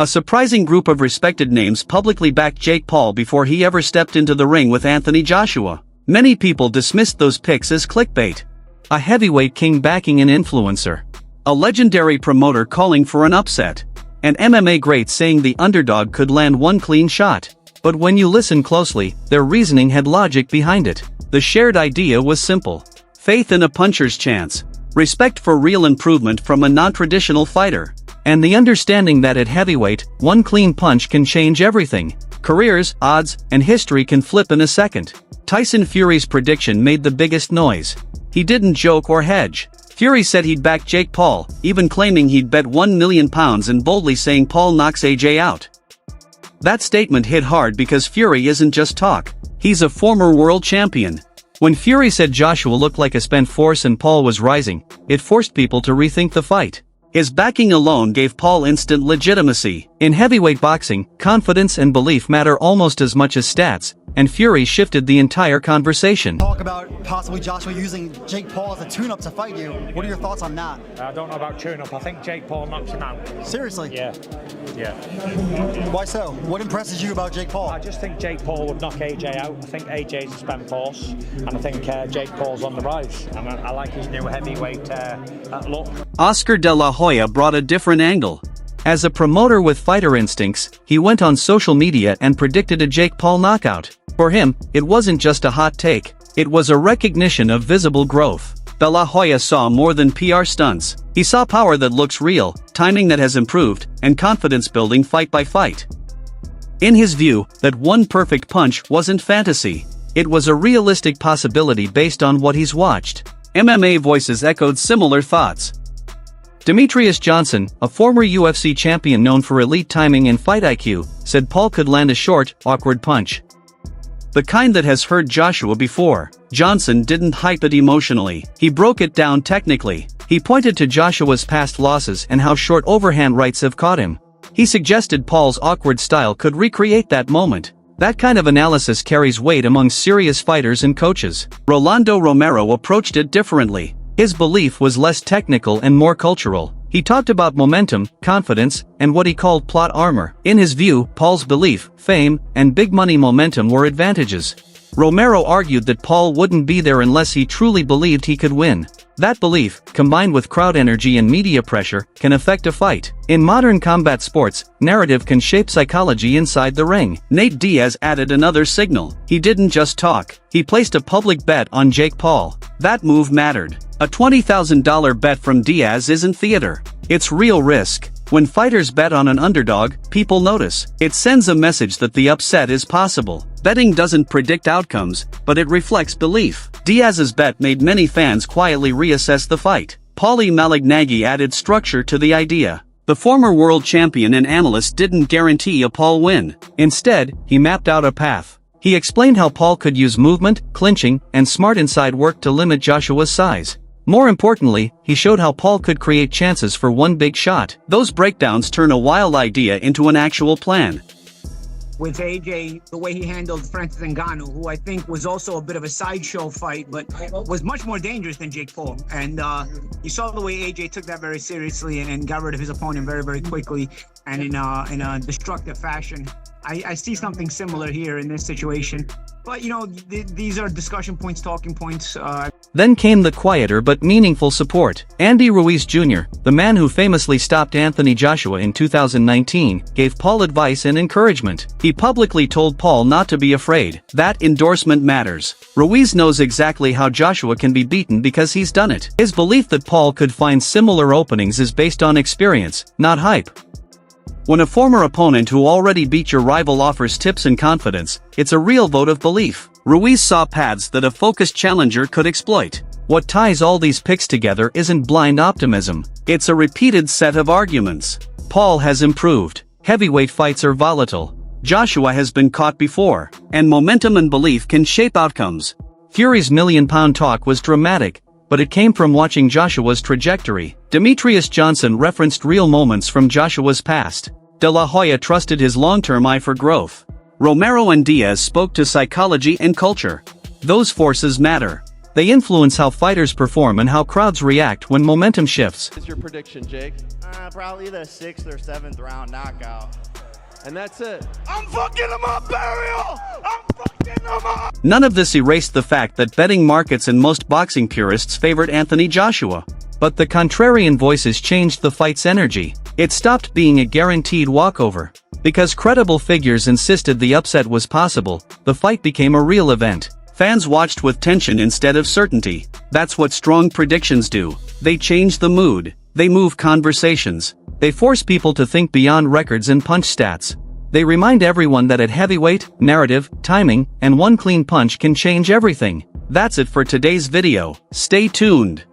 A surprising group of respected names publicly backed Jake Paul before he ever stepped into the ring with Anthony Joshua. Many people dismissed those picks as clickbait. A heavyweight king backing an influencer. A legendary promoter calling for an upset. An MMA great saying the underdog could land one clean shot. But when you listen closely, their reasoning had logic behind it. The shared idea was simple. Faith in a puncher's chance. Respect for real improvement from a non-traditional fighter. And the understanding that at heavyweight, one clean punch can change everything. Careers, odds, and history can flip in a second. Tyson Fury's prediction made the biggest noise. He didn't joke or hedge. Fury said he'd back Jake Paul, even claiming he'd bet £1 million and boldly saying Paul knocks AJ out. That statement hit hard because Fury isn't just talk. He's a former world champion. When Fury said Joshua looked like a spent force and Paul was rising, it forced people to rethink the fight. His backing alone gave Paul instant legitimacy. In heavyweight boxing, confidence and belief matter almost as much as stats, and Fury shifted the entire conversation. Talk about possibly Joshua using Jake Paul as a tune-up to fight you. What are your thoughts on that? I don't know about tune-up. I think Jake Paul knocks him out. Seriously? Yeah. Why so? What impresses you about Jake Paul? I just think Jake Paul would knock AJ out. I think AJ's a spent force, and I think Jake Paul's on the rise. And I like his new heavyweight look. Oscar De La Hoya brought a different angle. As a promoter with fighter instincts, he went on social media and predicted a Jake Paul knockout. For him, it wasn't just a hot take, it was a recognition of visible growth. De La Hoya saw more than PR stunts. He saw power that looks real, timing that has improved, and confidence building fight by fight. In his view, that one perfect punch wasn't fantasy. It was a realistic possibility based on what he's watched. MMA voices echoed similar thoughts. Demetrius Johnson, a former UFC champion known for elite timing and fight IQ, said Paul could land a short, awkward punch. The kind that has hurt Joshua before. Johnson didn't hype it emotionally, he broke it down technically. He pointed to Joshua's past losses and how short overhand rights have caught him. He suggested Paul's awkward style could recreate that moment. That kind of analysis carries weight among serious fighters and coaches. Rolando Romero approached it differently. His belief was less technical and more cultural. He talked about momentum, confidence, and what he called plot armor. In his view, Paul's belief, fame, and big money momentum were advantages. Romero argued that Paul wouldn't be there unless he truly believed he could win. That belief, combined with crowd energy and media pressure, can affect a fight. In modern combat sports, narrative can shape psychology inside the ring. Nate Diaz added another signal. He didn't just talk, he placed a public bet on Jake Paul. That move mattered. A $20,000 bet from Diaz isn't theater. It's real risk. When fighters bet on an underdog, people notice. It sends a message that the upset is possible. Betting doesn't predict outcomes, but it reflects belief. Diaz's bet made many fans quietly reassess the fight. Paulie Malignaggi added structure to the idea. The former world champion and analyst didn't guarantee a Paul win. Instead, he mapped out a path. He explained how Paul could use movement, clinching, and smart inside work to limit Joshua's size. More importantly, he showed how Paul could create chances for one big shot. Those breakdowns turn a wild idea into an actual plan. With AJ, the way he handled Francis Ngannou, who I think was also a bit of a sideshow fight, but was much more dangerous than Jake Paul. And you saw the way AJ took that very seriously and got rid of his opponent very, very quickly and in a destructive fashion. I see something similar here in this situation. But, you know, these are discussion points, talking points. Then came the quieter but meaningful support. Andy Ruiz Jr., the man who famously stopped Anthony Joshua in 2019, gave Paul advice and encouragement. He publicly told Paul not to be afraid. That endorsement matters. Ruiz knows exactly how Joshua can be beaten because he's done it. His belief that Paul could find similar openings is based on experience, not hype. When a former opponent who already beat your rival offers tips and confidence, it's a real vote of belief. Ruiz saw paths that a focused challenger could exploit. What ties all these picks together isn't blind optimism, it's a repeated set of arguments. Paul has improved. Heavyweight fights are volatile. Joshua has been caught before, and momentum and belief can shape outcomes. Fury's million-pound talk was dramatic, but it came from watching Joshua's trajectory. Demetrius Johnson referenced real moments from Joshua's past. De La Hoya trusted his long-term eye for growth. Romero and Diaz spoke to psychology and culture. Those forces matter. They influence how fighters perform and how crowds react when momentum shifts. What's your prediction, Jake? Probably the 6th or 7th round knockout. And that's it. I'm fucking him up, Burial! I'm fucking him up! None of this erased the fact that betting markets and most boxing purists favored Anthony Joshua. But the contrarian voices changed the fight's energy. It stopped being a guaranteed walkover. Because credible figures insisted the upset was possible, the fight became a real event. Fans watched with tension instead of certainty. That's what strong predictions do. They change the mood. They move conversations. They force people to think beyond records and punch stats. They remind everyone that at heavyweight, narrative, timing, and one clean punch can change everything. That's it for today's video. Stay tuned.